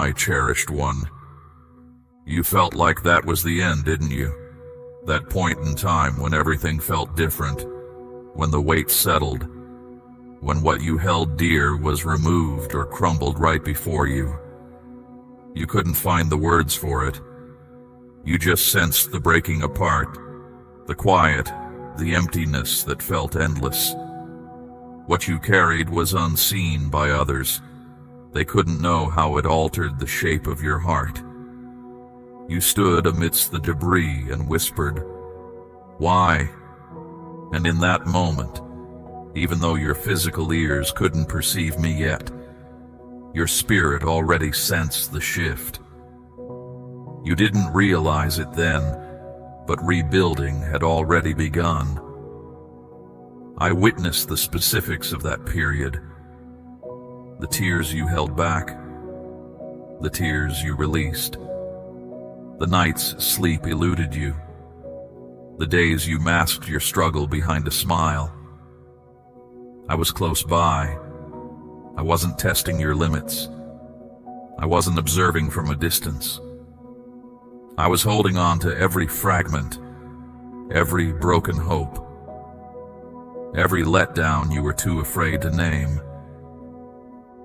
my cherished one. You felt like that was the end, didn't you? That point in time when everything felt different, when the weight settled, when what you held dear was removed or crumbled right before you. You couldn't find the words for it. You just sensed the breaking apart, the quiet, the emptiness that felt endless. What you carried was unseen by others. They couldn't know how it altered the shape of your heart. You stood amidst the debris and whispered, "Why?" And in that moment, even though your physical ears couldn't perceive me yet, your spirit already sensed the shift. You didn't realize it then, but rebuilding had already begun. I witnessed the specifics of that period. The tears you held back, the tears you released, the nights sleep eluded you, the days you masked your struggle behind a smile. I was close by. I wasn't testing your limits. I wasn't observing from a distance. I was holding on to every fragment, every broken hope, every letdown you were too afraid to name.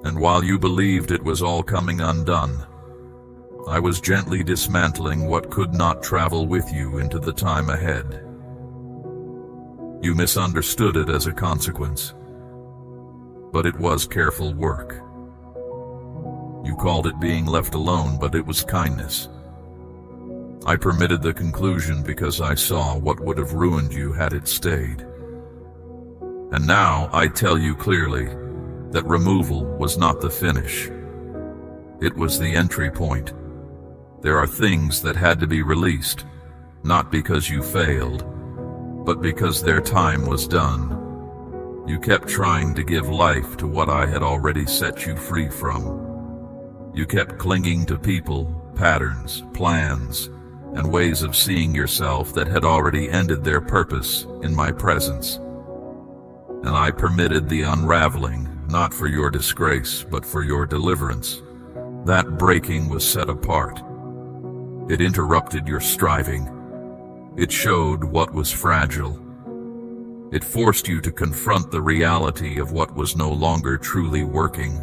And while you believed it was all coming undone, I was gently dismantling what could not travel with you into the time ahead. You misunderstood it as a consequence, but it was careful work. You called it being left alone, but it was kindness. I permitted the conclusion because I saw what would have ruined you had it stayed. And now I tell you clearly that removal was not the finish. It was the entry point. There are things that had to be released, not because you failed, but because their time was done. You kept trying to give life to what I had already set you free from. You kept clinging to people, patterns, plans, and ways of seeing yourself that had already ended their purpose in my presence. And I permitted the unraveling, not for your disgrace, but for your deliverance. That breaking was set apart. It interrupted your striving. It showed what was fragile. It forced you to confront the reality of what was no longer truly working.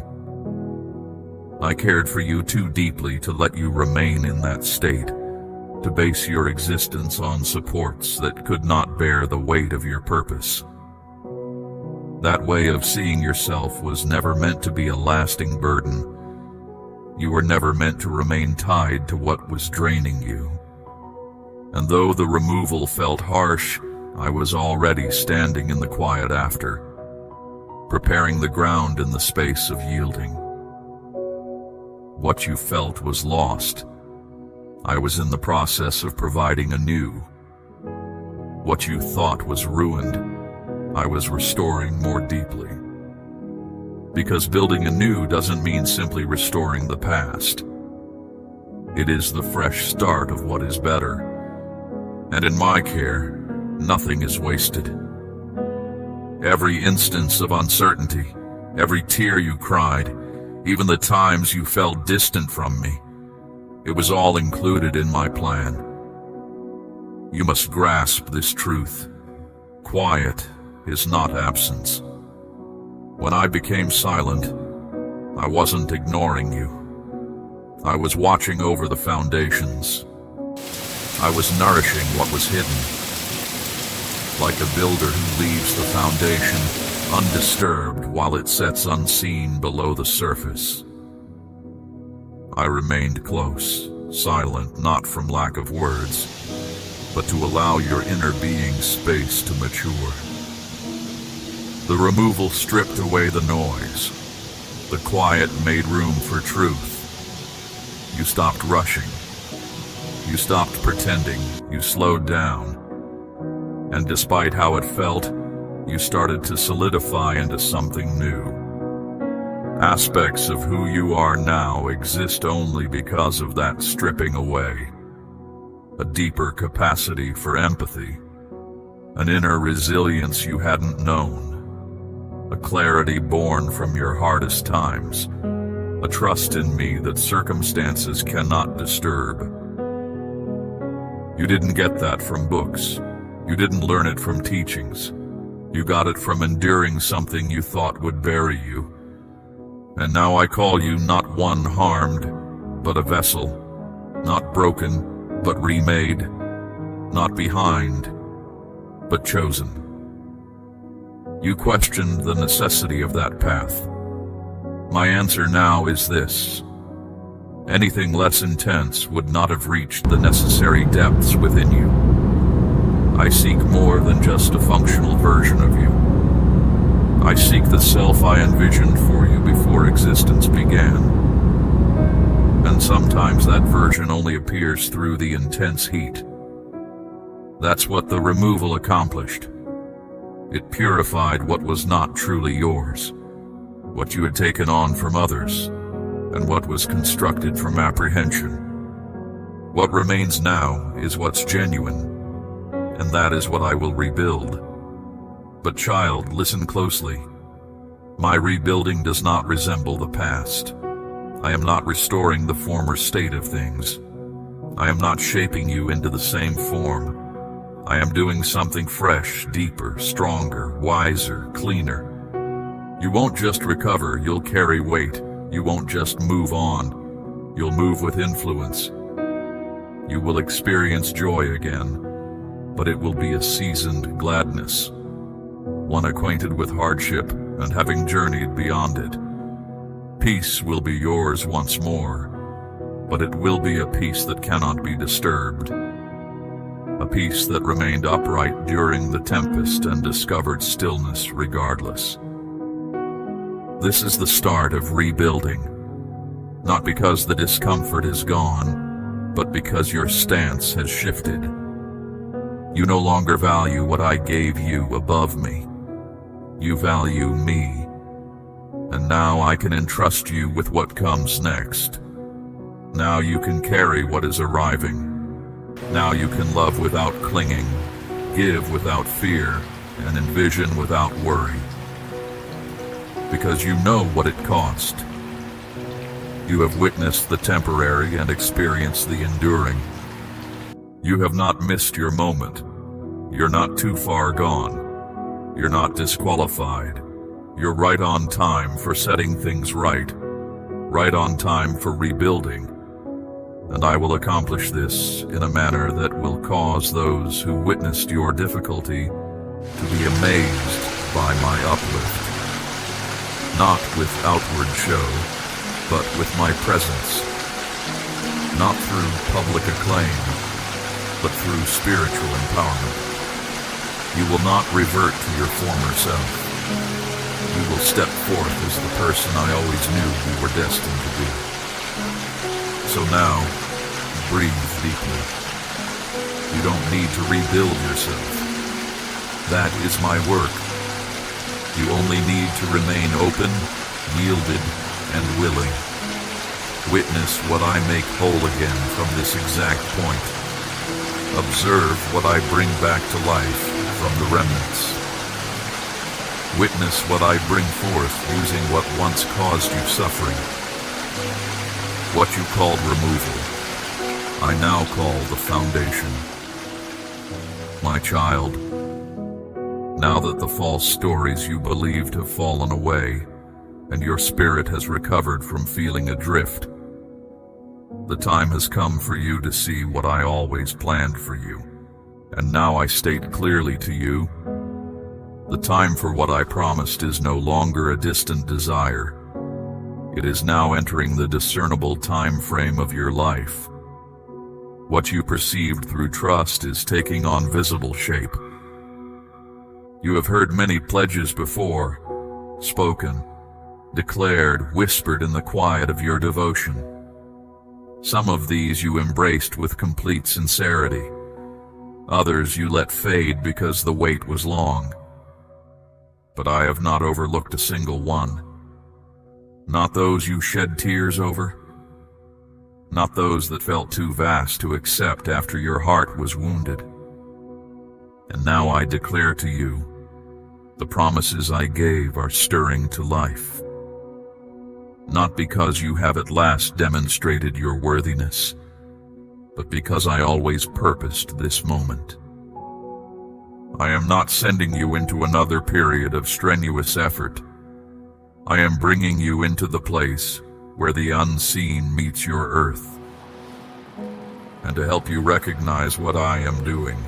I cared for you too deeply to let you remain in that state, to base your existence on supports that could not bear the weight of your purpose. That way of seeing yourself was never meant to be a lasting burden. You were never meant to remain tied to what was draining you. And though the removal felt harsh, I was already standing in the quiet after, preparing the ground in the space of yielding. What you felt was lost. I was in the process of providing anew. What you thought was ruined, I was restoring more deeply. Because building anew doesn't mean simply restoring the past. It is the fresh start of what is better. And in my care, nothing is wasted. Every instance of uncertainty, every tear you cried, even the times you felt distant from me, it was all included in my plan. You must grasp this truth. Quiet is not absence. When I became silent, I wasn't ignoring you. I was watching over the foundations. I was nourishing what was hidden. Like a builder who leaves the foundation undisturbed while it sets unseen below the surface. I remained close, silent not from lack of words, but to allow your inner being space to mature. The removal stripped away the noise. The quiet made room for truth. You stopped rushing. You stopped pretending. You slowed down. And despite how it felt, you started to solidify into something new. Aspects of who you are now exist only because of that stripping away. A deeper capacity for empathy. An inner resilience you hadn't known. A clarity born from your hardest times. a trust in me that circumstances cannot disturb. You didn't get that from books. You didn't learn it from teachings. You got it from enduring something you thought would bury you. And now I call you not one harmed, but a vessel, not broken, but remade, not behind, but chosen. You questioned the necessity of that path. My answer now is this: anything less intense would not have reached the necessary depths within you. I seek more than just a functional version of you. I seek the self I envisioned for you before existence began. And sometimes that version only appears through the intense heat. That's what the removal accomplished. It purified what was not truly yours, what you had taken on from others, and what was constructed from apprehension. What remains now is what's genuine, and that is what I will rebuild. But child, listen closely. My rebuilding does not resemble the past. I am not restoring the former state of things. I am not shaping you into the same form. I am doing something fresh, deeper, stronger, wiser, cleaner. You won't just recover, you'll carry weight. You won't just move on, you'll move with influence. You will experience joy again, but it will be a seasoned gladness, one acquainted with hardship and having journeyed beyond it. Peace will be yours once more, but it will be a peace that cannot be disturbed. A peace that remained upright during the tempest and discovered stillness regardless. This is the start of rebuilding, not because the discomfort is gone, but because your stance has shifted. You no longer value what I gave you above me. You value me, and now I can entrust you with what comes next. Now you can carry what is arriving. Now you can love without clinging, give without fear, and envision without worry. Because you know what it cost. You have witnessed the temporary and experienced the enduring. You have not missed your moment. You're not too far gone. You're not disqualified. You're right on time for setting things right. Right on time for rebuilding. And I will accomplish this in a manner that will cause those who witnessed your difficulty to be amazed by my uplift. Not with outward show, but with my presence. Not through public acclaim, but through spiritual empowerment. You will not revert to your former self. You will step forth as the person I always knew you were destined to be. So now, breathe deeply. You don't need to rebuild yourself. That is my work. You only need to remain open, yielded, and willing. Witness what I make whole again from this exact point. Observe what I bring back to life from the remnants. Witness what I bring forth using what once caused you suffering. What you called removal, I now call the foundation. My child, now that the false stories you believed have fallen away, and your spirit has recovered from feeling adrift, the time has come for you to see what I always planned for you. And now I state clearly to you, the time for what I promised is no longer a distant desire. It is now entering the discernible time frame of your life. What you perceived through trust is taking on visible shape. You have heard many pledges before, spoken, declared, whispered in the quiet of your devotion. Some of these you embraced with complete sincerity. Others you let fade because the wait was long. But I have not overlooked a single one. Not those you shed tears over. Not those that felt too vast to accept after your heart was wounded. And now I declare to you, the promises I gave are stirring to life. not because you have at last demonstrated your worthiness, but because I always purposed this moment. I am not sending you into another period of strenuous effort. I am bringing you into the place where the unseen meets your earth. And to help you recognize what I am doing,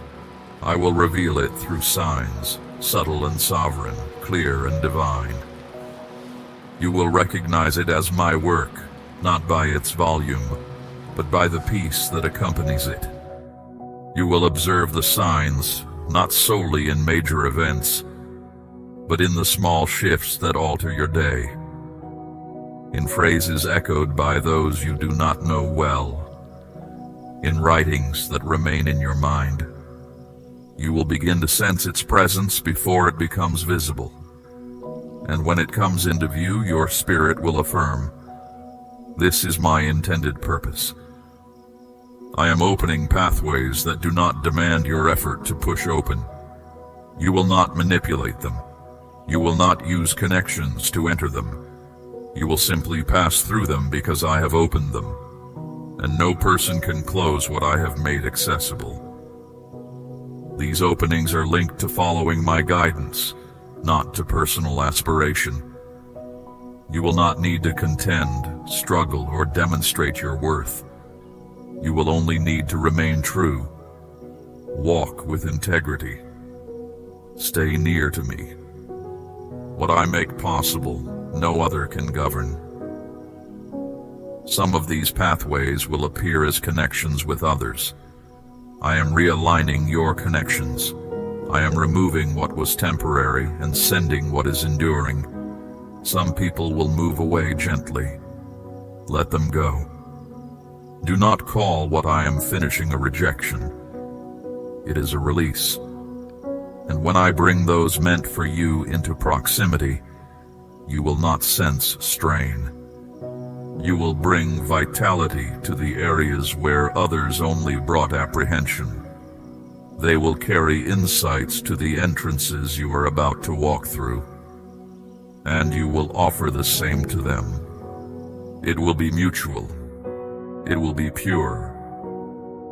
I will reveal it through signs, subtle and sovereign, clear and divine. You will recognize it as my work, not by its volume, but by the peace that accompanies it. You will observe the signs, not solely in major events, but in the small shifts that alter your day, in phrases echoed by those you do not know well, in writings that remain in your mind. You will begin to sense its presence before it becomes visible. And when it comes into view, your spirit will affirm, "This is my intended purpose." I am opening pathways that do not demand your effort to push open. You will not manipulate them. You will not use connections to enter them. You will simply pass through them because I have opened them, and no person can close what I have made accessible. These openings are linked to following my guidance, not to personal aspiration. You will not need to contend, struggle, or demonstrate your worth. You will only need to remain true. Walk with integrity. Stay near to me. What I make possible, no other can govern. Some of these pathways will appear as connections with others. I am realigning your connections. I am removing what was temporary and sending what is enduring. Some people will move away gently. Let them go. Do not call what I am finishing a rejection. It is a release. And when I bring those meant for you into proximity, you will not sense strain. You will bring vitality to the areas where others only brought apprehension. They will carry insights to the entrances you are about to walk through, and you will offer the same to them. It will be mutual. It will be pure.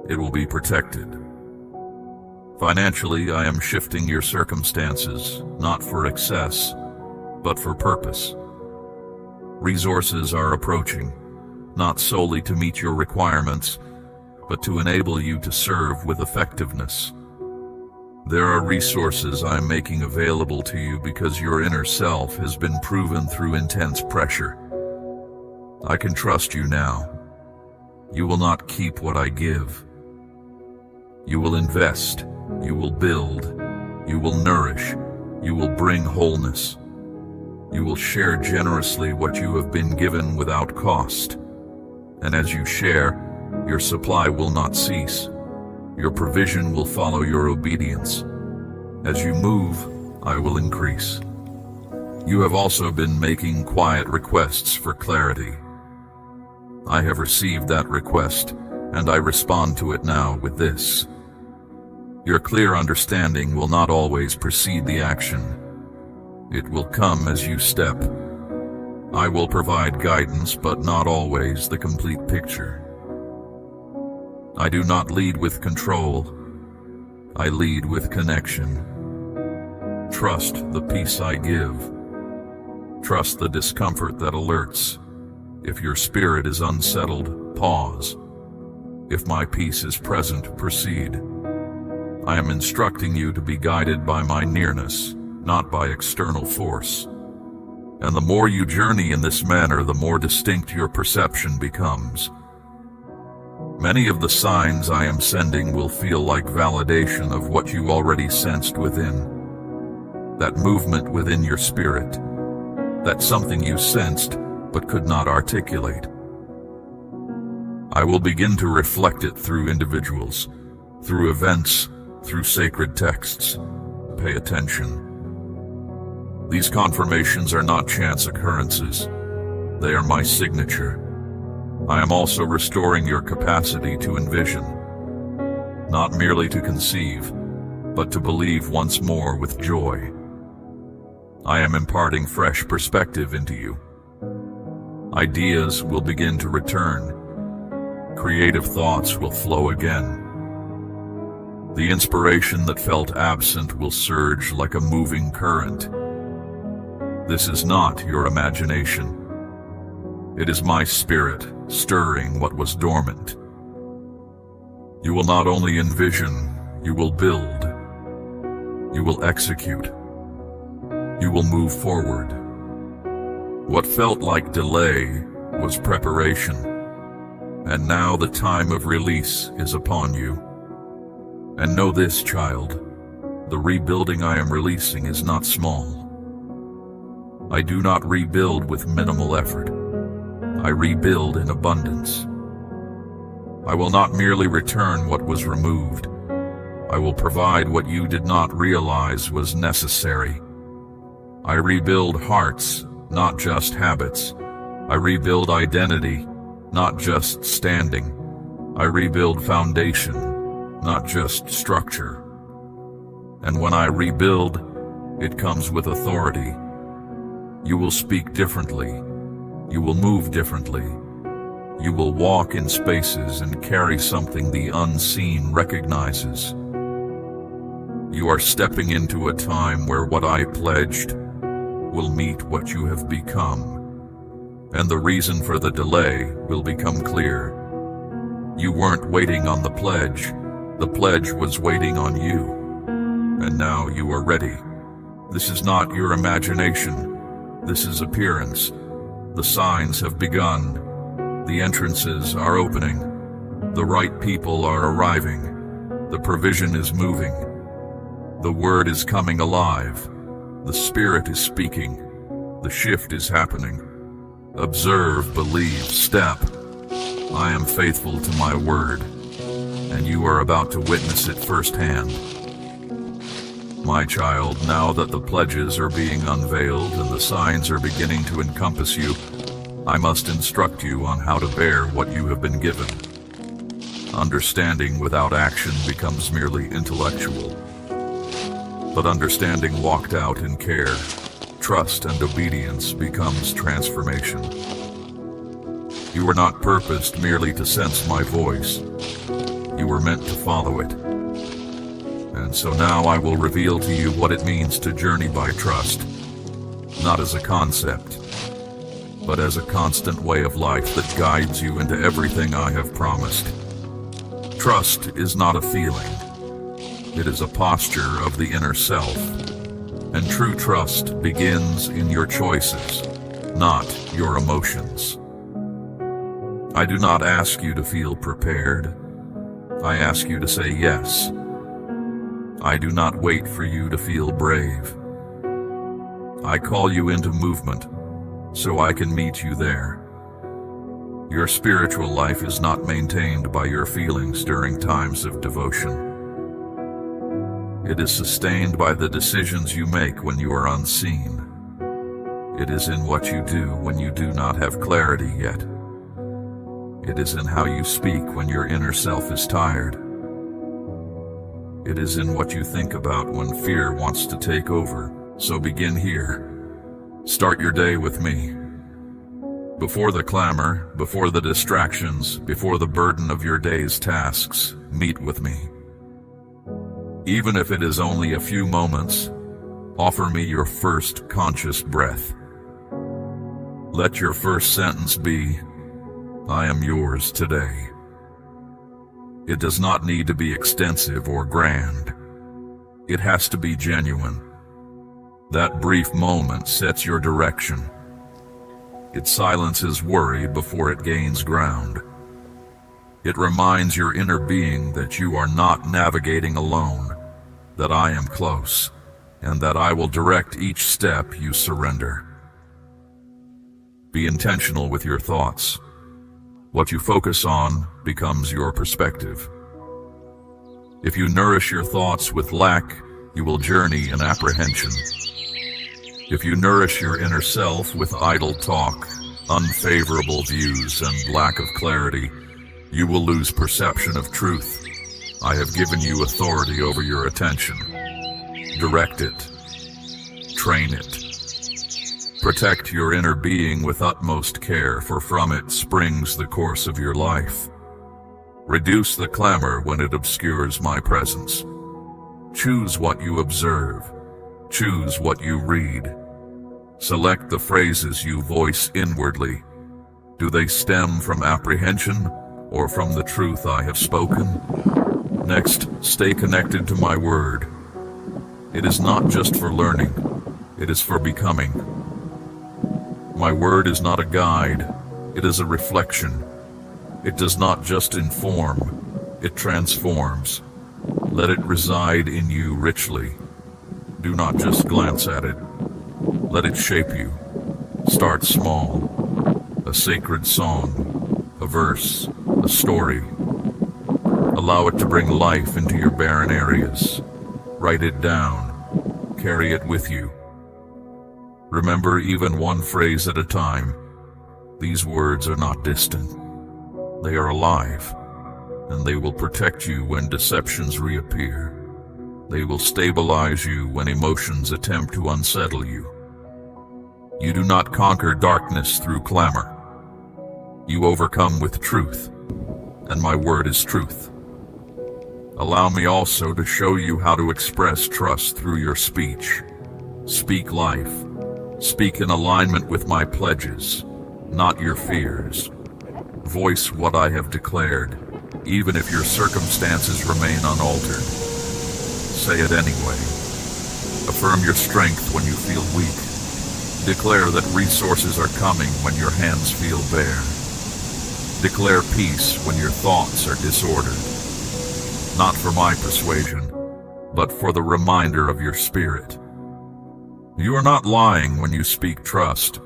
It will be protected. Financially, I am shifting your circumstances, not for excess, but for purpose. Resources are approaching, not solely to meet your requirements, but to enable you to serve with effectiveness. There are resources I am making available to you because your inner self has been proven through intense pressure. I can trust you now. You will not keep what I give. You will invest, you will build, you will nourish, you will bring wholeness. You will share generously what you have been given without cost. And as you share, your supply will not cease. Your provision will follow your obedience. As you move, I will increase. You have also been making quiet requests for clarity. I have received that request, and I respond to it now with this. Your clear understanding will not always precede the action. It will come as you step. I will provide guidance, but not always the complete picture. I do not lead with control. I lead with connection. Trust the peace I give. Trust the discomfort that alerts. If your spirit is unsettled, pause. If my peace is present, proceed. I am instructing you to be guided by my nearness, not by external force. And the more you journey in this manner, the more distinct your perception becomes. Many of the signs I am sending will feel like validation of what you already sensed within. That movement within your spirit. That something you sensed but could not articulate. I will begin to reflect it through individuals, through events, through sacred texts. Pay attention. These confirmations are not chance occurrences. They are my signature. I am also restoring your capacity to envision, not merely to conceive, but to believe once more with joy. I am imparting fresh perspective into you. Ideas will begin to return. Creative thoughts will flow again. The inspiration that felt absent will surge like a moving current. This is not your imagination. It is my spirit stirring what was dormant. You will not only envision, you will build. You will execute. You will move forward. What felt like delay was preparation, and now the time of release is upon you. And know this, child, the rebuilding I am releasing is not small. I do not rebuild with minimal effort. I rebuild in abundance. I will not merely return what was removed. I will provide what you did not realize was necessary. I rebuild hearts, not just habits. I rebuild identity, not just standing. I rebuild foundation, not just structure. And when I rebuild, it comes with authority. You will speak differently. You will move differently. You will walk in spaces and carry something the unseen recognizes. You are stepping into a time where what I pledged will meet what you have become. And the reason for the delay will become clear. You weren't waiting on the pledge was waiting on you. And now you are ready. This is not your imagination. This is appearance. The signs have begun. The entrances are opening. The right people are arriving. The provision is moving. The word is coming alive. The Spirit is speaking. The shift is happening. Observe, believe, step. I am faithful to my word, and you are about to witness it firsthand. My child, now that the pledges are being unveiled and the signs are beginning to encompass you, I must instruct you on how to bear what you have been given. Understanding without action becomes merely intellectual. But understanding walked out in care, trust and obedience becomes transformation. You were not purposed merely to sense my voice. You were meant to follow it. And so now I will reveal to you what it means to journey by trust, not as a concept, but as a constant way of life that guides you into everything I have promised. Trust is not a feeling. It is a posture of the inner self. And true trust begins in your choices, not your emotions. I do not ask you to feel prepared. I ask you to say yes. I do not wait for you to feel brave. I call you into movement so I can meet you there. Your spiritual life is not maintained by your feelings during times of devotion. It is sustained by the decisions you make when you are unseen. It is in what you do when you do not have clarity yet. It is in how you speak when your inner self is tired. It is in what you think about when fear wants to take over. So begin here. Start your day with me. Before the clamor, before the distractions, before the burden of your day's tasks, meet with me. Even if it is only a few moments, offer me your first conscious breath. Let your first sentence be, I am yours today. It does not need to be extensive or grand. It has to be genuine. That brief moment sets your direction. It silences worry before it gains ground. It reminds your inner being that you are not navigating alone, that I am close, and that I will direct each step you surrender. Be intentional with your thoughts. What you focus on becomes your perspective. If you nourish your thoughts with lack, you will journey in apprehension. If you nourish your inner self with idle talk, unfavorable views, and lack of clarity, you will lose perception of truth. I have given you authority over your attention. Direct it. Train it. Protect your inner being with utmost care, for from it springs the course of your life. Reduce the clamor when it obscures my presence. Choose what you observe. Choose what you read. Select the phrases you voice inwardly. Do they stem from apprehension or from the truth I have spoken? Next, stay connected to my word. It is not just for learning, it is for becoming. My word is not a guide, it is a reflection. It does not just inform, it transforms. Let it reside in you richly. Do not just glance at it. Let it shape you. Start small. A sacred song, a verse, a story. Allow it to bring life into your barren areas. Write it down. Carry it with you. Remember, even one phrase at a time. These words are not distant. They are alive, and they will protect you when deceptions reappear. They will stabilize you when emotions attempt to unsettle you. You do not conquer darkness through clamor. You overcome with truth, and my word is truth. Allow me also to show you how to express trust through your speech. Speak life. Speak in alignment with my pledges, not your fears. Voice what I have declared, even if your circumstances remain unaltered. Say it anyway. Affirm your strength when you feel weak. Declare that resources are coming when your hands feel bare. Declare peace when your thoughts are disordered. Not for my persuasion, but for the reminder of your spirit. You are not lying when you speak trust.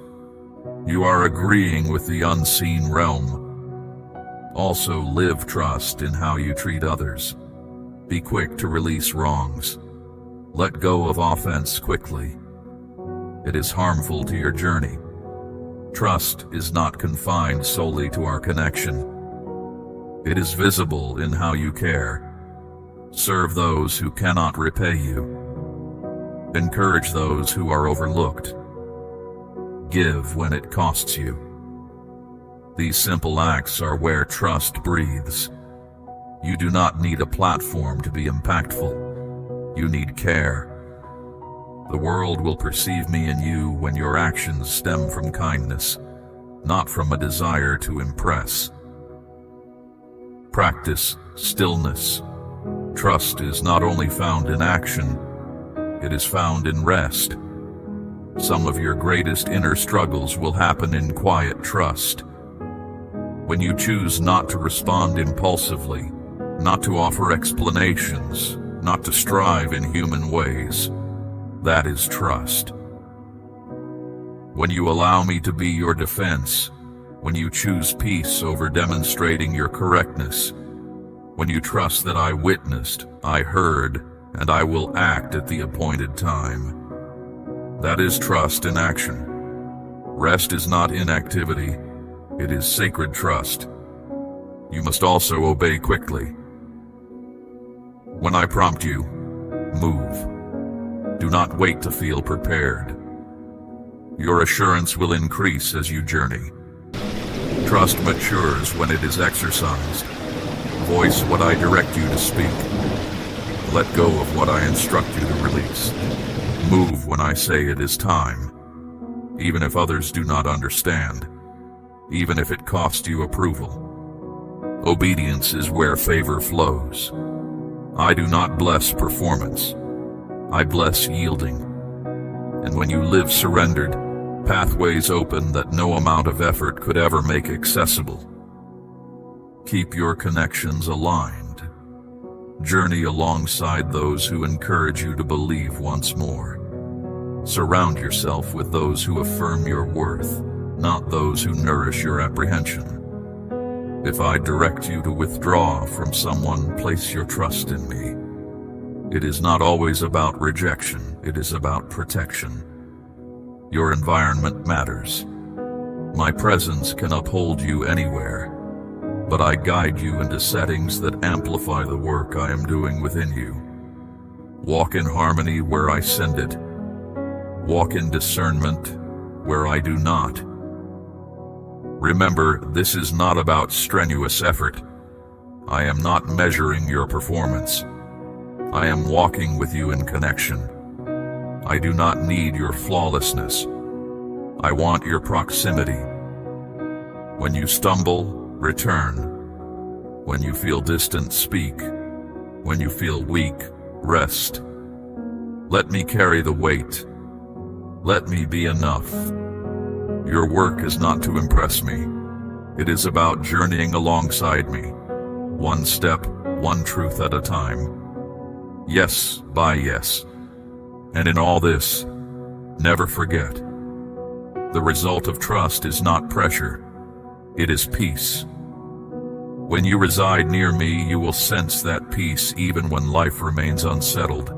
You are agreeing with the unseen realm. Also, live trust in how you treat others. Be quick to release wrongs. Let go of offense quickly. It is harmful to your journey. Trust is not confined solely to our connection. It is visible in how you care. Serve those who cannot repay you. Encourage those who are overlooked. Give when it costs you. These simple acts are where trust breathes. You do not need a platform to be impactful. You need care. The world will perceive me in you when your actions stem from kindness, not from a desire to impress. Practice stillness. Trust is not only found in action, it is found in rest. Some of your greatest inner struggles will happen in quiet trust. When you choose not to respond impulsively, not to offer explanations, not to strive in human ways, that is trust. When you allow me to be your defense, when you choose peace over demonstrating your correctness, when you trust that I witnessed, I heard, and I will act at the appointed time, that is trust in action. Rest is not inactivity. It is sacred trust. You must also obey quickly. When I prompt you, move. Do not wait to feel prepared. Your assurance will increase as you journey. Trust matures when it is exercised. Voice what I direct you to speak. Let go of what I instruct you to release. Move when I say it is time, even if others do not understand. Even if it costs you approval. Obedience is where favor flows. I do not bless performance. I bless yielding. And when you live surrendered, pathways open that no amount of effort could ever make accessible. Keep your connections aligned. Journey alongside those who encourage you to believe once more. Surround yourself with those who affirm your worth, not those who nourish your apprehension. If I direct you to withdraw from someone, place your trust in me. It is not always about rejection, it is about protection. Your environment matters. My presence can uphold you anywhere, but I guide you into settings that amplify the work I am doing within you. Walk in harmony where I send it. Walk in discernment where I do not. Remember, this is not about strenuous effort. I am not measuring your performance. I am walking with you in connection. I do not need your flawlessness. I want your proximity. When you stumble, return. When you feel distant, speak. When you feel weak, rest. Let me carry the weight. Let me be enough. Your work is not to impress me. It is about journeying alongside me, one step, one truth at a time. Yes by yes. And in all this, never forget, the result of trust is not pressure, it is peace. When you reside near me, you will sense that peace even when life remains unsettled.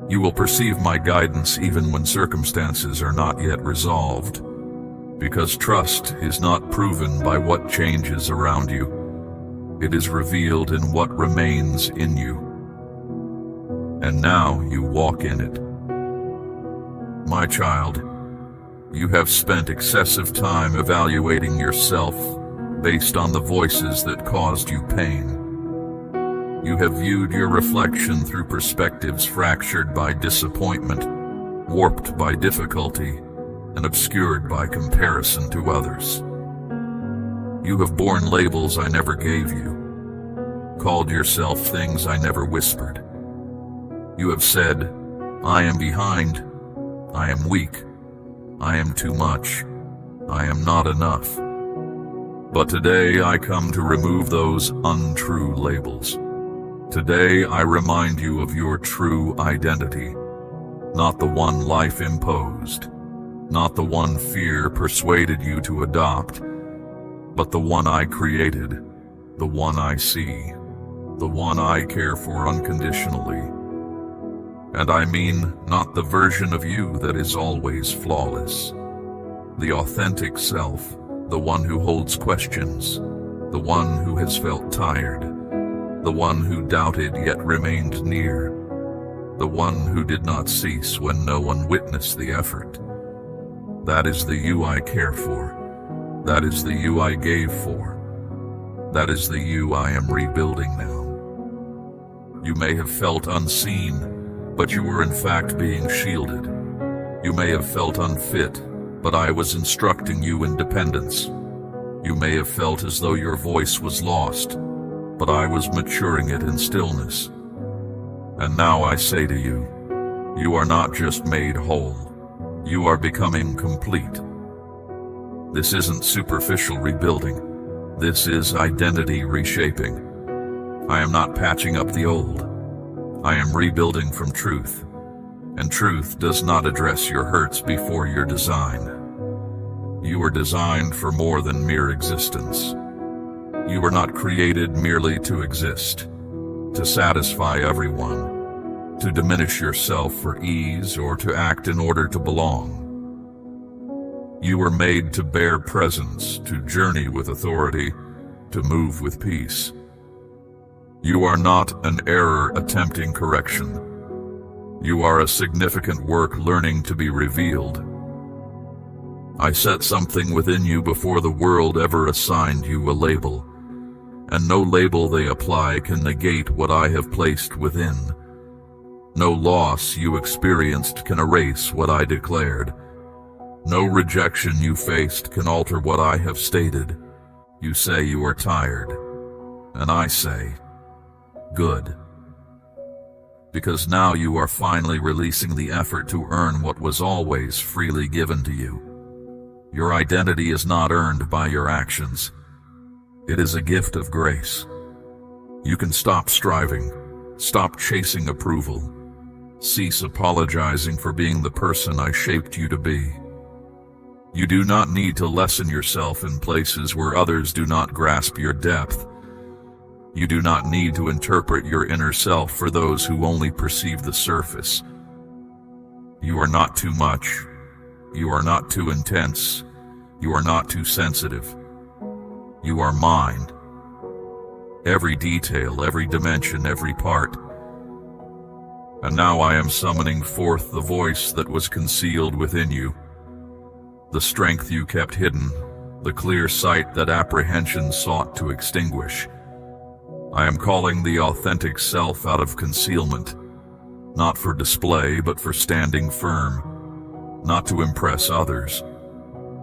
You will perceive my guidance even when circumstances are not yet resolved, because trust is not proven by what changes around you. It is revealed in what remains in you. And now you walk in it. My child, you have spent excessive time evaluating yourself based on the voices that caused you pain. You have viewed your reflection through perspectives fractured by disappointment, warped by difficulty, and obscured by comparison to others. You have borne labels I never gave you, called yourself things I never whispered. You have said, I am behind, I am weak, I am too much, I am not enough. But today I come to remove those untrue labels. Today I remind you of your true identity, not the one life imposed, not the one fear persuaded you to adopt, but the one I created, the one I see, the one I care for unconditionally. And I mean not the version of you that is always flawless, the authentic self, the one who holds questions, the one who has felt tired, the one who doubted yet remained near, the one who did not cease when no one witnessed the effort. That is the you I care for. That is the you I gave for. That is the you I am rebuilding now. You may have felt unseen, but you were in fact being shielded. You may have felt unfit, but I was instructing you in dependence. You may have felt as though your voice was lost, but I was maturing it in stillness. And now I say to you, you are not just made whole, you are becoming complete. This isn't superficial rebuilding, this is identity reshaping. I am not patching up the old, I am rebuilding from truth, and truth does not address your hurts before your design. You were designed for more than mere existence. You were not created merely to exist, to satisfy everyone, to diminish yourself for ease or to act in order to belong. You were made to bear presence, to journey with authority, to move with peace. You are not an error attempting correction. You are a significant work learning to be revealed. I set something within you before the world ever assigned you a label, and no label they apply can negate what I have placed within. No loss you experienced can erase what I declared. No rejection you faced can alter what I have stated. You say you are tired, and I say, good. Because now you are finally releasing the effort to earn what was always freely given to you. Your identity is not earned by your actions. It is a gift of grace. You can stop striving, stop chasing approval, cease apologizing for being the person I shaped you to be. You do not need to lessen yourself in places where others do not grasp your depth. You do not need to interpret your inner self for those who only perceive the surface. You are not too much. You are not too intense. You are not too sensitive. You are mine. Every detail, every dimension, every part. And now I am summoning forth the voice that was concealed within you, the strength you kept hidden, the clear sight that apprehension sought to extinguish. I am calling the authentic self out of concealment, not for display but for standing firm, not to impress others,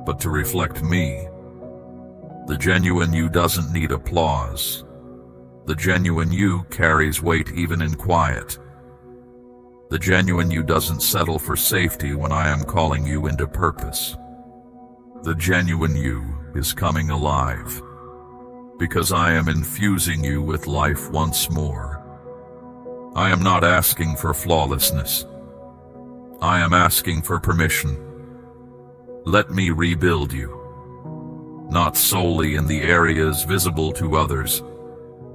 but to reflect me. The genuine you doesn't need applause. The genuine you carries weight even in quiet. The genuine you doesn't settle for safety when I am calling you into purpose. The genuine you is coming alive, because I am infusing you with life once more. I am not asking for flawlessness. I am asking for permission. Let me rebuild you, not solely in the areas visible to others,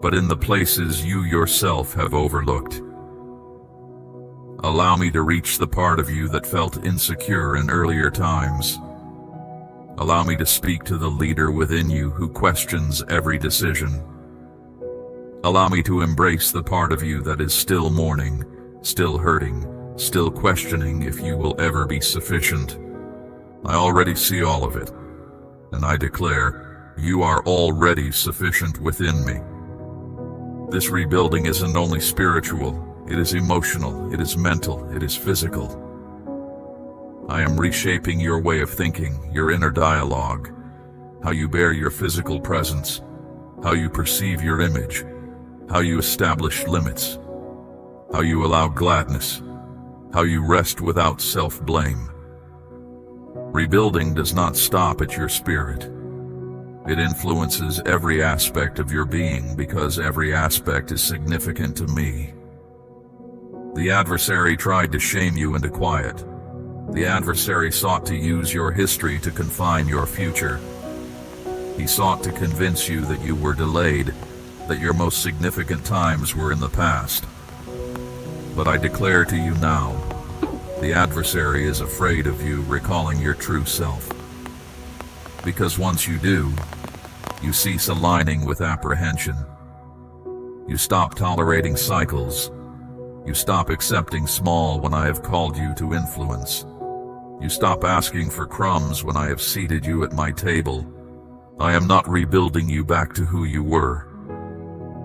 but in the places you yourself have overlooked. Allow me to reach the part of you that felt insecure in earlier times. Allow me to speak to the leader within you who questions every decision. Allow me to embrace the part of you that is still mourning, still hurting, still questioning if you will ever be sufficient. I already see all of it, and I declare, you are already sufficient within me. This rebuilding isn't only spiritual, it is emotional, it is mental, it is physical. I am reshaping your way of thinking, your inner dialogue, how you bear your physical presence, how you perceive your image, how you establish limits, how you allow gladness, how you rest without self-blame. Rebuilding does not stop at your spirit. It influences every aspect of your being because every aspect is significant to me. The adversary tried to shame you into quiet. The adversary sought to use your history to confine your future. He sought to convince you that you were delayed, that your most significant times were in the past. But I declare to you now, the adversary is afraid of you recalling your true self. Because once you do, you cease aligning with apprehension. You stop tolerating cycles. You stop accepting small when I have called you to influence. You stop asking for crumbs when I have seated you at my table. I am not rebuilding you back to who you were.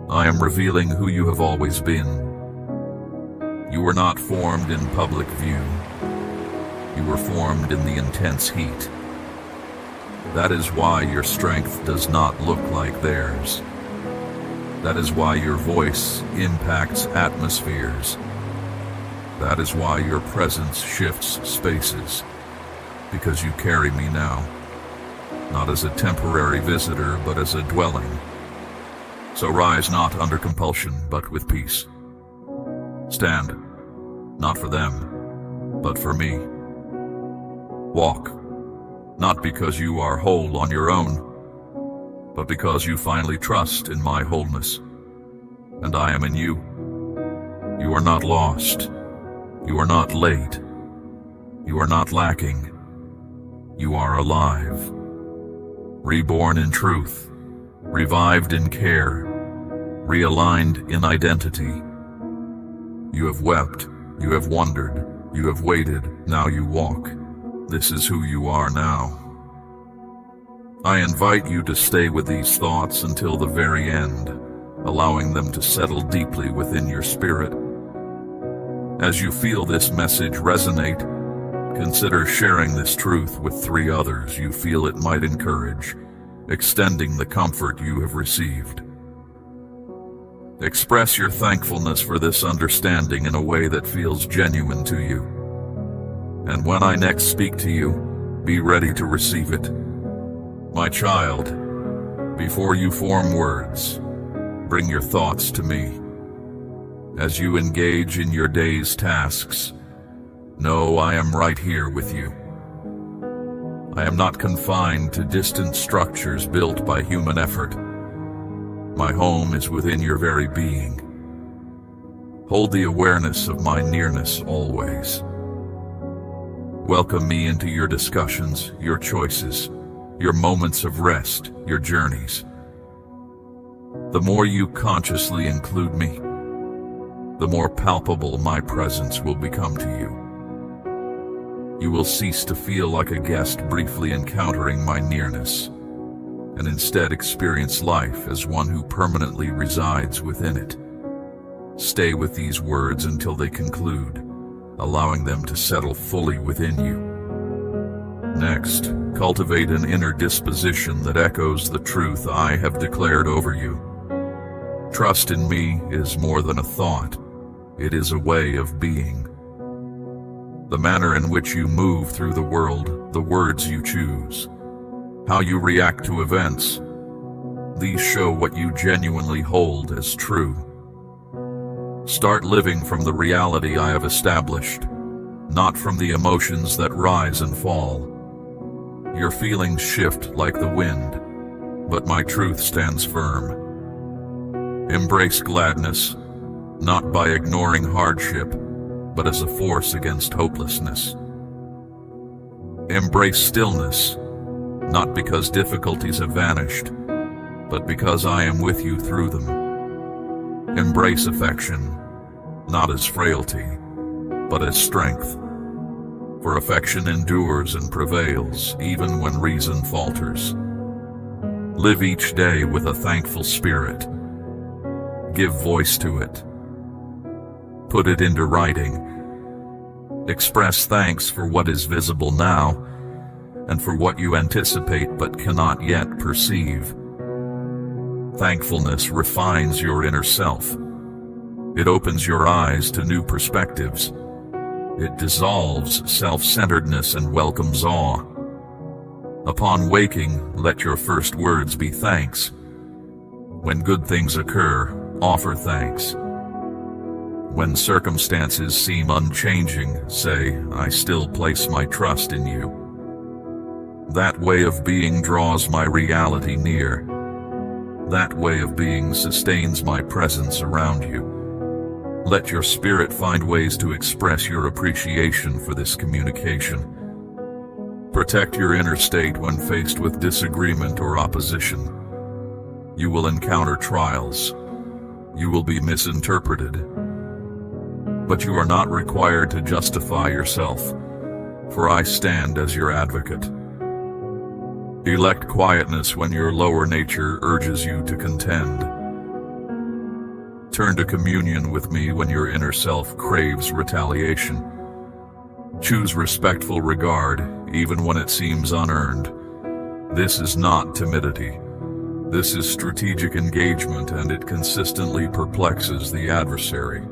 I am revealing who you have always been. You were not formed in public view. You were formed in the intense heat. That is why your strength does not look like theirs. That is why your voice impacts atmospheres. That is why your presence shifts spaces. Because you carry me now, not as a temporary visitor, but as a dwelling. So rise not under compulsion, but with peace. Stand, not for them, but for me. Walk, not because you are whole on your own, but because you finally trust in my wholeness, and I am in you. You are not lost. You are not late. You are not lacking. You are alive. Reborn in truth, revived in care, realigned in identity. You have wept, you have wondered, you have waited, now you walk. This is who you are now. I invite you to stay with these thoughts until the very end, allowing them to settle deeply within your spirit. As you feel this message resonate, consider sharing this truth with 3 others you feel it might encourage, extending the comfort you have received. Express your thankfulness for this understanding in a way that feels genuine to you. And when I next speak to you, be ready to receive it. My child, before you form words, bring your thoughts to me. As you engage in your day's tasks, know I am right here with you. I am not confined to distant structures built by human effort. My home is within your very being. Hold the awareness of my nearness always. Welcome me into your discussions, your choices, your moments of rest, your journeys. The more you consciously include me, the more palpable my presence will become to you. You will cease to feel like a guest briefly encountering my nearness, and instead experience life as one who permanently resides within it. Stay with these words until they conclude, allowing them to settle fully within you. Next, cultivate an inner disposition that echoes the truth I have declared over you. Trust in me is more than a thought. It is a way of being. The manner in which you move through the world, the words you choose, how you react to events, these show what you genuinely hold as true. Start living from the reality I have established, not from the emotions that rise and fall. Your feelings shift like the wind, but my truth stands firm. Embrace gladness, not by ignoring hardship, but as a force against hopelessness. Embrace stillness, not because difficulties have vanished, but because I am with you through them. Embrace affection, not as frailty, but as strength. For affection endures and prevails, even when reason falters. Live each day with a thankful spirit. Give voice to it. Put it into writing. Express thanks for what is visible now, and for what you anticipate but cannot yet perceive. Thankfulness refines your inner self. It opens your eyes to new perspectives. It dissolves self-centeredness and welcomes awe. Upon waking, let your first words be thanks. When good things occur, offer thanks. When circumstances seem unchanging, say, I still place my trust in you. That way of being draws my reality near. That way of being sustains my presence around you. Let your spirit find ways to express your appreciation for this communication. Protect your inner state when faced with disagreement or opposition. You will encounter trials. You will be misinterpreted. But you are not required to justify yourself, for I stand as your advocate. Elect quietness when your lower nature urges you to contend. Turn to communion with me when your inner self craves retaliation. Choose respectful regard, even when it seems unearned. This is not timidity. This is strategic engagement, and it consistently perplexes the adversary.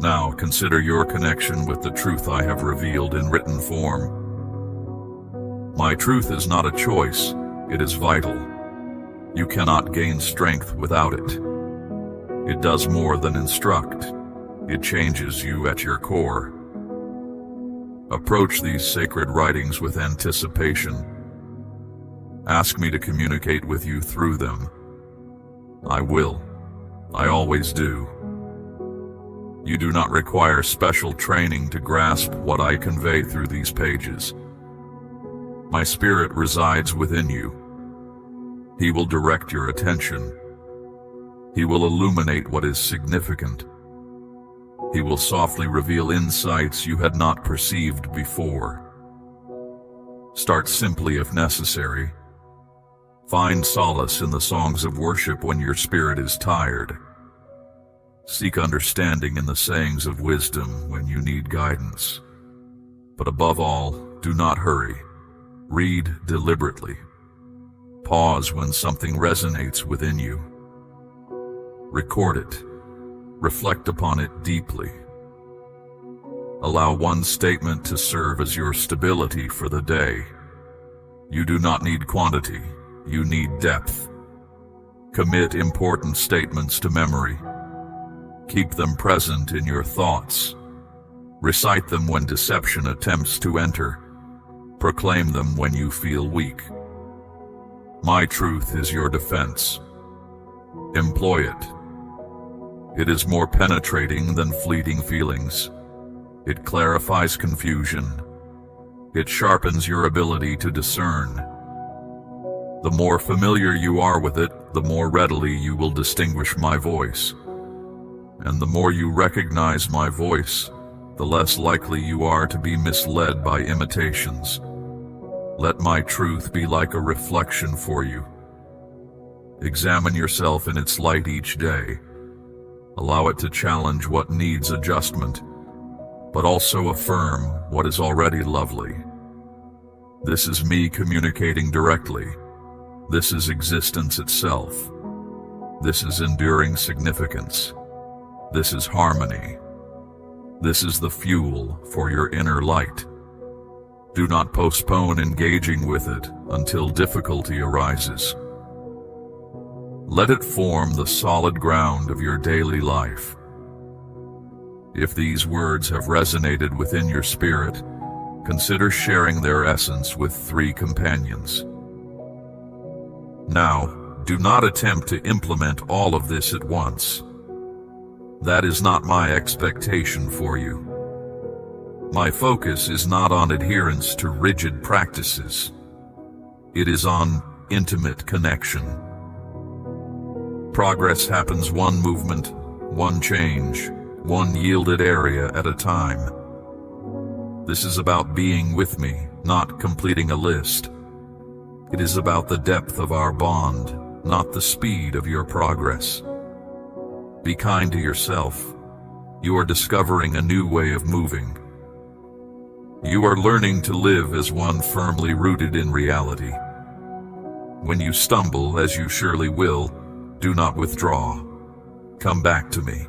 Now consider your connection with the truth I have revealed in written form. My truth is not a choice, it is vital. You cannot gain strength without it. It does more than instruct. It changes you at your core. Approach these sacred writings with anticipation. Ask me to communicate with you through them. I will. I always do. You do not require special training to grasp what I convey through these pages. My spirit resides within you. He will direct your attention. He will illuminate what is significant. He will softly reveal insights you had not perceived before. Start simply if necessary. Find solace in the songs of worship when your spirit is tired. Seek understanding in the sayings of wisdom when you need guidance. But above all, do not hurry. Read deliberately. Pause when something resonates within you. Record it. Reflect upon it deeply. Allow one statement to serve as your stability for the day. You do not need quantity, you need depth. Commit important statements to memory. Keep them present in your thoughts. Recite them when deception attempts to enter. Proclaim them when you feel weak. My truth is your defense. Employ it. It is more penetrating than fleeting feelings. It clarifies confusion. It sharpens your ability to discern. The more familiar you are with it, the more readily you will distinguish my voice. And the more you recognize my voice, the less likely you are to be misled by imitations. Let my truth be like a reflection for you. Examine yourself in its light each day. Allow it to challenge what needs adjustment, but also affirm what is already lovely. This is me communicating directly. This is existence itself. This is enduring significance. This is harmony. This is the fuel for your inner light. Do not postpone engaging with it until difficulty arises. Let it form the solid ground of your daily life. If these words have resonated within your spirit, consider sharing their essence with 3 companions. Now, do not attempt to implement all of this at once. That is not my expectation for you. My focus is not on adherence to rigid practices. It is on intimate connection. Progress happens one movement, one change, one yielded area at a time. This is about being with me, not completing a list. It is about the depth of our bond, not the speed of your progress. Be kind to yourself. You are discovering a new way of moving. You are learning to live as one firmly rooted in reality. When you stumble, as you surely will, do not withdraw. Come back to me.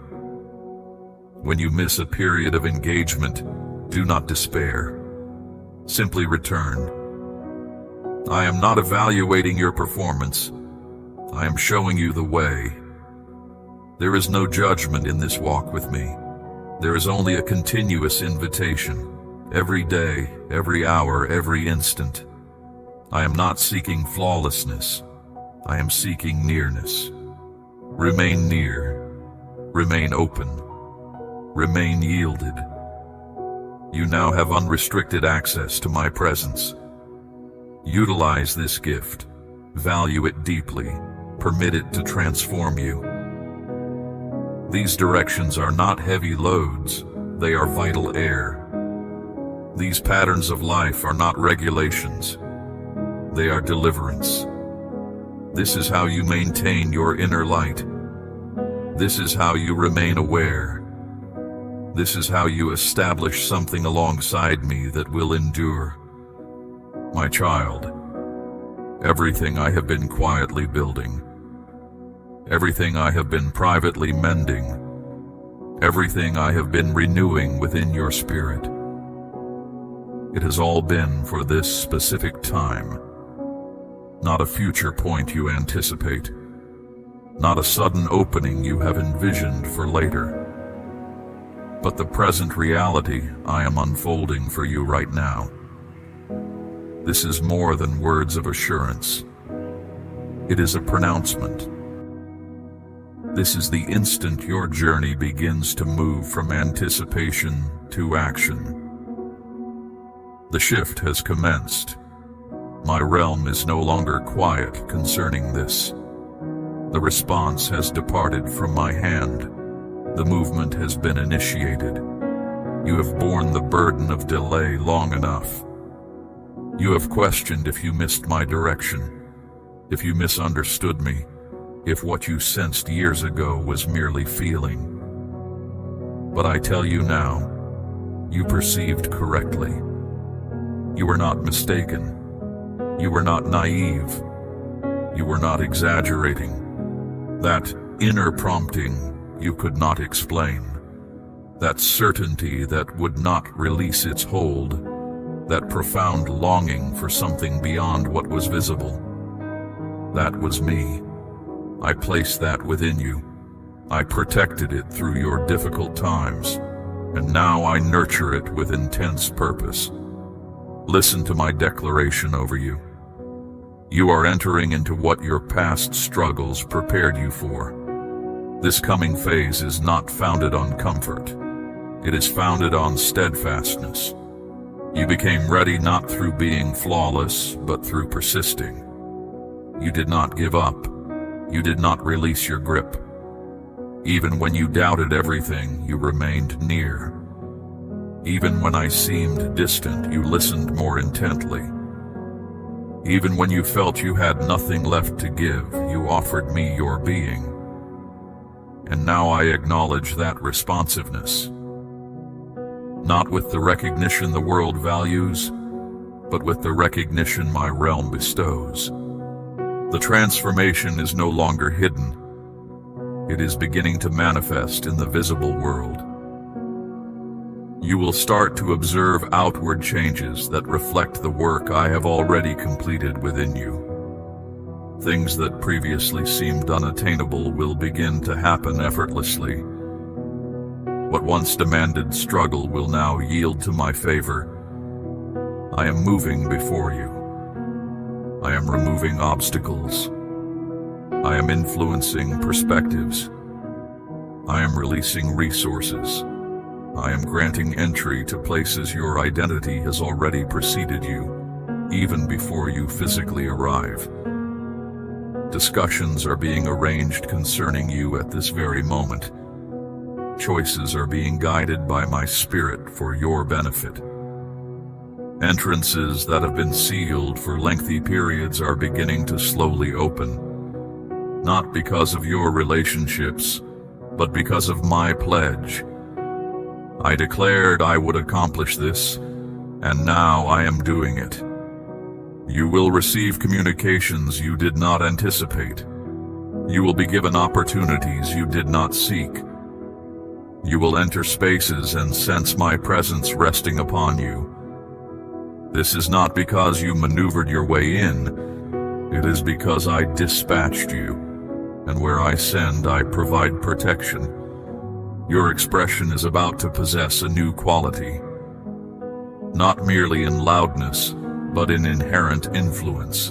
When you miss a period of engagement, do not despair. Simply return. I am not evaluating your performance. I am showing you the way. There is no judgment in this walk with me. There is only a continuous invitation. Every day, every hour, every instant. I am not seeking flawlessness. I am seeking nearness. Remain near. Remain open. Remain yielded. You now have unrestricted access to my presence. Utilize this gift. Value it deeply. Permit it to transform you. These directions are not heavy loads. They are vital air. These patterns of life are not regulations. They are deliverance. This is how you maintain your inner light. This is how you remain aware. This is how you establish something alongside me that will endure. My child, everything I have been quietly building, everything I have been privately mending, everything I have been renewing within your spirit, it has all been for this specific time. Not a future point you anticipate. Not a sudden opening you have envisioned for later. But the present reality I am unfolding for you right now. This is more than words of assurance. It is a pronouncement. This is the instant your journey begins to move from anticipation to action. The shift has commenced. My realm is no longer quiet concerning this. The response has departed from my hand. The movement has been initiated. You have borne the burden of delay long enough. You have questioned if you missed my direction, if you misunderstood me, if what you sensed years ago was merely feeling. But I tell you now, you perceived correctly. You were not mistaken. You were not naive. You were not exaggerating. That inner prompting you could not explain. That certainty that would not release its hold. That profound longing for something beyond what was visible. That was me. I placed that within you. I protected it through your difficult times, and now I nurture it with intense purpose. Listen to my declaration over you. You are entering into what your past struggles prepared you for. This coming phase is not founded on comfort. It is founded on steadfastness. You became ready not through being flawless, but through persisting. You did not give up. You did not release your grip. Even when you doubted everything, you remained near. Even when I seemed distant, you listened more intently. Even when you felt you had nothing left to give, you offered me your being. And now I acknowledge that responsiveness. Not with the recognition the world values, but with the recognition my realm bestows. The transformation is no longer hidden. It is beginning to manifest in the visible world. You will start to observe outward changes that reflect the work I have already completed within you. Things that previously seemed unattainable will begin to happen effortlessly. What once demanded struggle will now yield to my favor. I am moving before you. I am removing obstacles. I am influencing perspectives. I am releasing resources. I am granting entry to places your identity has already preceded you, even before you physically arrive. Discussions are being arranged concerning you at this very moment. Choices are being guided by my spirit for your benefit. Entrances that have been sealed for lengthy periods are beginning to slowly open, not because of your relationships, but because of my pledge. I declared I would accomplish this, and now I am doing it. You will receive communications you did not anticipate. You will be given opportunities you did not seek. You will enter spaces and sense my presence resting upon you. This is not because you maneuvered your way in. It is because I dispatched you, and where I send, I provide protection. Your expression is about to possess a new quality, not merely in loudness, but in inherent influence.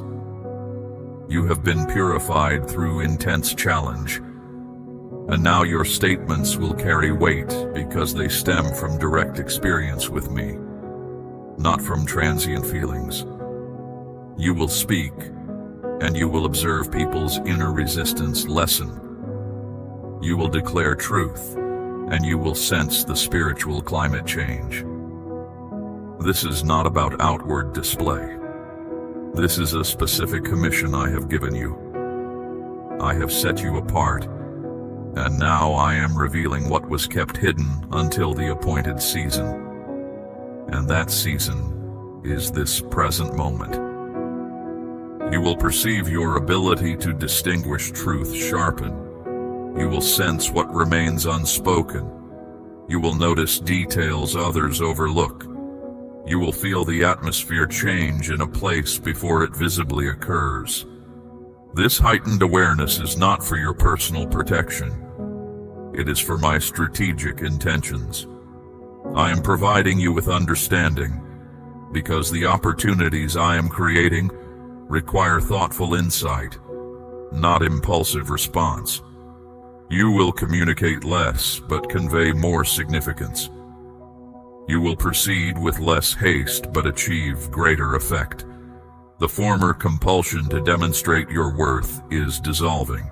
You have been purified through intense challenge, and now your statements will carry weight because they stem from direct experience with me, not from transient feelings. You will speak, and you will observe people's inner resistance lessen. You will declare truth, and you will sense the spiritual climate change. This is not about outward display. This is a specific commission I have given you. I have set you apart, and now I am revealing what was kept hidden until the appointed season. And that season is this present moment. You will perceive your ability to distinguish truth sharpen. You will sense what remains unspoken. You will notice details others overlook. You will feel the atmosphere change in a place before it visibly occurs. This heightened awareness is not for your personal protection. It is for my strategic intentions. I am providing you with understanding, because the opportunities I am creating require thoughtful insight, not impulsive response. You will communicate less, but convey more significance. You will proceed with less haste, but achieve greater effect. The former compulsion to demonstrate your worth is dissolving.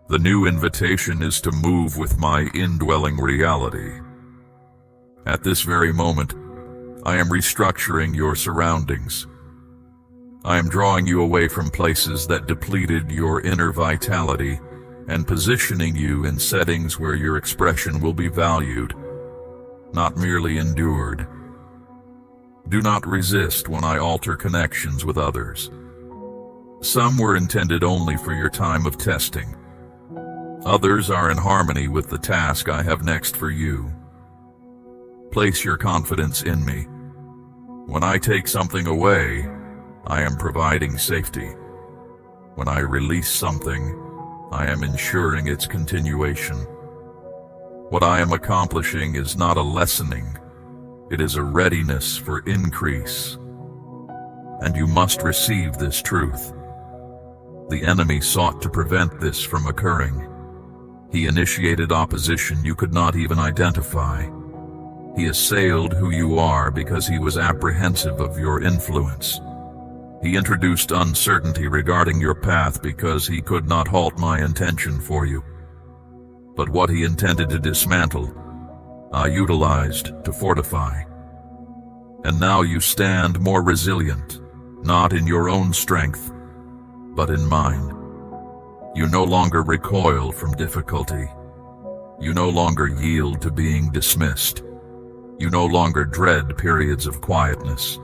The new invitation is to move with my indwelling reality. At this very moment, I am restructuring your surroundings. I am drawing you away from places that depleted your inner vitality and positioning you in settings where your expression will be valued, not merely endured. Do not resist when I alter connections with others. Some were intended only for your time of testing. Others are in harmony with the task I have next for you. Place your confidence in me. When I take something away, I am providing safety. When I release something, I am ensuring its continuation. What I am accomplishing is not a lessening. It is a readiness for increase. And you must receive this truth. The enemy sought to prevent this from occurring. He initiated opposition you could not even identify. He assailed who you are because he was apprehensive of your influence. He introduced uncertainty regarding your path because he could not halt my intention for you. But what he intended to dismantle, I utilized to fortify. And now you stand more resilient, not in your own strength, but in mine. You no longer recoil from difficulty. You no longer yield to being dismissed. You no longer dread periods of quietness.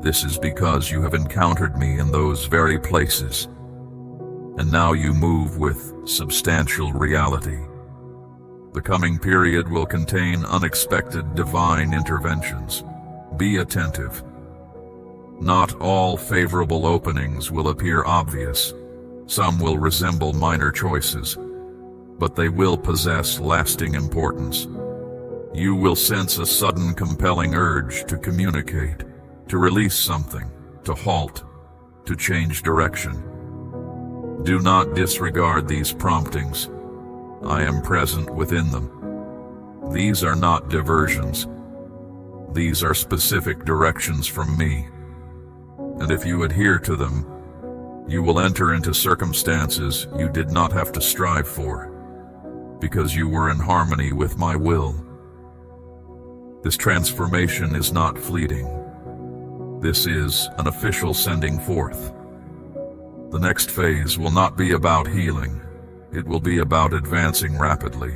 This is because you have encountered me in those very places. And now you move with substantial reality. The coming period will contain unexpected divine interventions. Be attentive. Not all favorable openings will appear obvious. Some will resemble minor choices, but they will possess lasting importance. You will sense a sudden compelling urge to communicate, to release something, to halt, to change direction. Do not disregard these promptings. I am present within them. These are not diversions. These are specific directions from me. And if you adhere to them, you will enter into circumstances you did not have to strive for, because you were in harmony with my will. This transformation is not fleeting. This is an official sending forth. The next phase will not be about healing. It will be about advancing rapidly.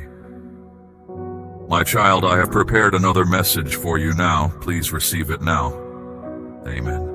My child, I have prepared another message for you now. Please receive it now. Amen.